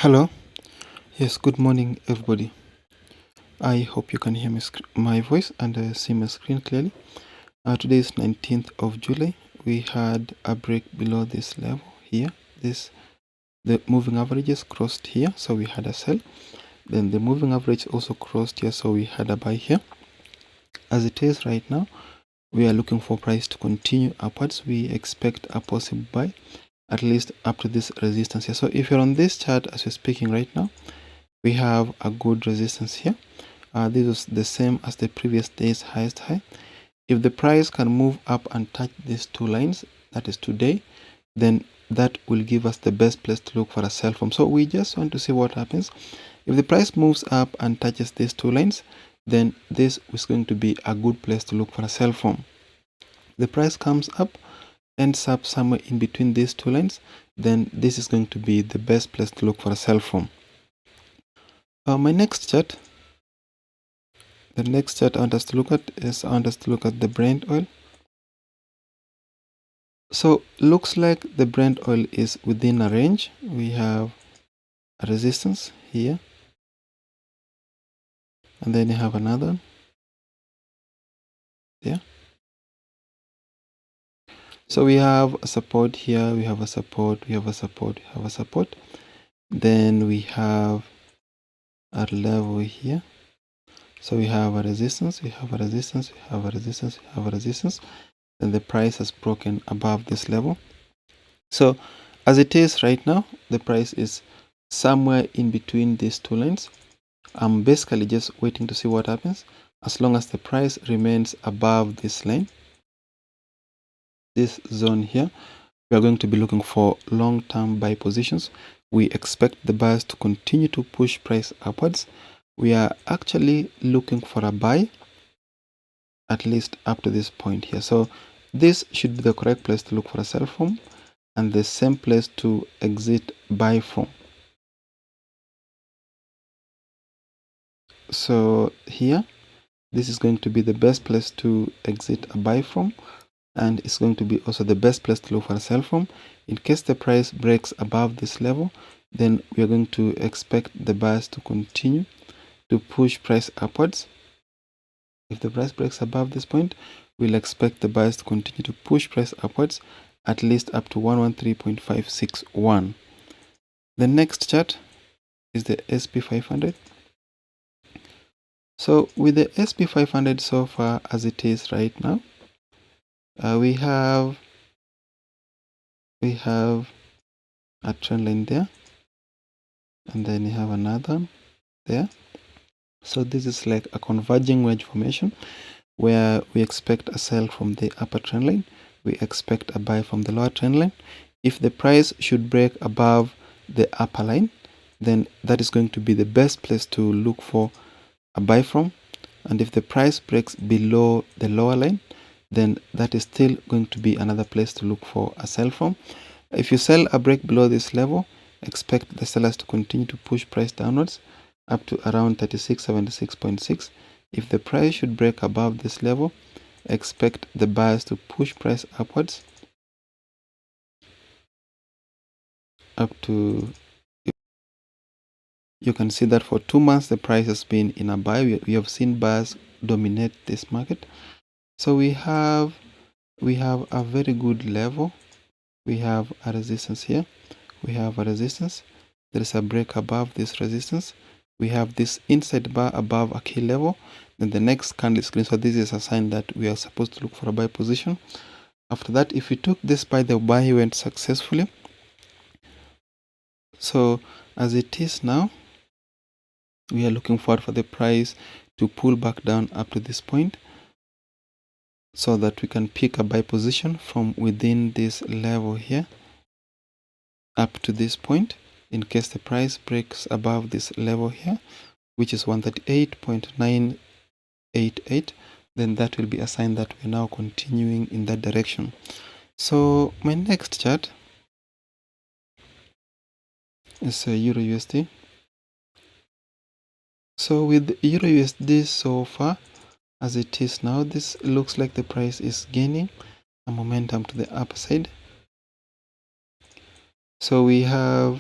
Hello. Yes, good morning, everybody. I hope you can hear my voice and see my screen clearly. Today is 19th of July. We had a break below this level here. The moving averages crossed here, so we had a sell. Then the moving average also crossed here, so we had a buy here. As it is right now, we are looking for price to continue upwards. We expect a possible buy, at least up to this resistance here. So if you're on this chart as we're speaking right now, we have a good resistance here. This was the same as the previous day's highest high. If the price can move up and touch these two lines, that is today, then that will give us the best place to look for a sell from. So we just want to see what happens. If the price moves up and touches these two lines, then this is going to be a good place to look for a sell from. The price comes up, ends up somewhere in between these two lines, then this is going to be the best place to look for a sell from. My next chart, the next chart I want us to look at is the Brent oil. So looks like the Brent oil is within a range. We have a resistance here, and then you have another one there. So we have a support here, we have a support, we have a support, we have a support. Then we have a level here. So we have a resistance, we have a resistance, we have a resistance, we have a resistance. Then the price has broken above this level. So as it is right now, the price is somewhere in between these two lines. I'm basically just waiting to see what happens. As long as the price remains above this line, this zone here, we are going to be looking for long-term buy positions. We expect the buyers to continue to push price upwards. We are actually looking for a buy at least up to this point here. So this should be the correct place to look for a sell from, and the same place to exit buy from. So here, this is going to be the best place to exit a buy from, and it's going to be also the best place to look for a sell from. In case the price breaks above this level, then we are going to expect the buyers to continue to push price upwards. If the price breaks above this point, we'll expect the buyers to continue to push price upwards at least up to 113.561. The next chart is the SP500. So with the SP500 so far as it is right now, we have a trend line there, and then you have another one there. So this is like a converging wedge formation where we expect a sell from the upper trend line, we expect a buy from the lower trend line. If the price should break above the upper line, then that is going to be the best place to look for a buy from. And if the price breaks below the lower line, then that is still going to be another place to look for a sell from. If you sell a break below this level, expect the sellers to continue to push price downwards up to around 3676.6. If the price should break above this level, expect the buyers to push price upwards up to, you can see that for 2 months the price has been in a buy. We have seen buyers dominate this market. So we have a very good level. We have a resistance here, we have a resistance, there is a break above this resistance, we have this inside bar above a key level, then the next candle is green. So this is a sign that we are supposed to look for a buy position. After that, if we took this buy, the buy went successfully. So as it is now, we are looking forward for the price to pull back down up to this point so that we can pick a buy position from within this level here up to this point. In case the price breaks above this level here, which is 138.988, then that will be a sign that we're now continuing in that direction. So my next chart is Euro USD. So with Euro USD so far as it is now, this looks like the price is gaining a momentum to the upside. So we have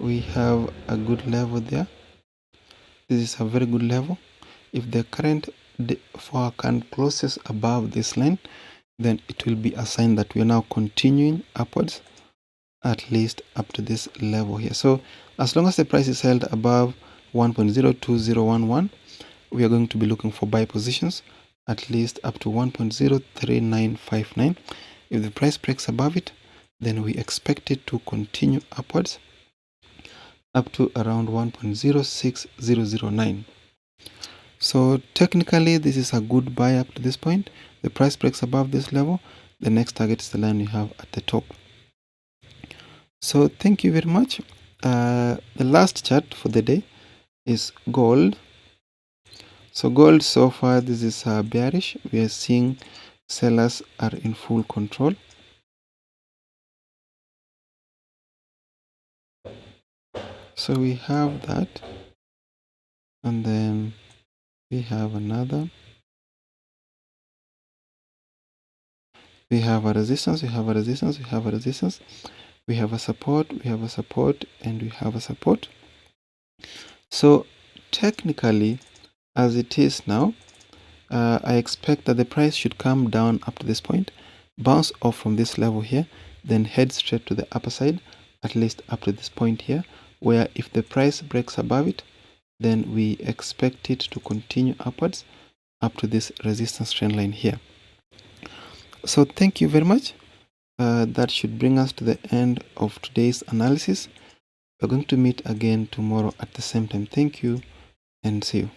we have a good level there. This is a very good level. If the current 4-hour candle closes above this line, then it will be a sign that we are now continuing upwards, at least up to this level here. So as long as the price is held above 1.02011, we are going to be looking for buy positions at least up to 1.03959. If the price breaks above it, then we expect it to continue upwards up to around 1.06009. So technically this is a good buy up to this point. The price breaks above this level, the next target is the line we have at the top. So thank you very much. The last chart for the day is gold. So gold, so far this is bearish. We are seeing sellers are in full control. So we have that, and then we have another. We have a resistance, we have a resistance, we have a resistance, we have a support, we have a support, and we have a support. So technically, as it is now, I expect that the price should come down up to this point, bounce off from this level here, then head straight to the upper side, at least up to this point here, where if the price breaks above it, then we expect it to continue upwards up to this resistance trend line here. So thank you very much. That should bring us to the end of today's analysis. We're going to meet again tomorrow at the same time. Thank you and see you.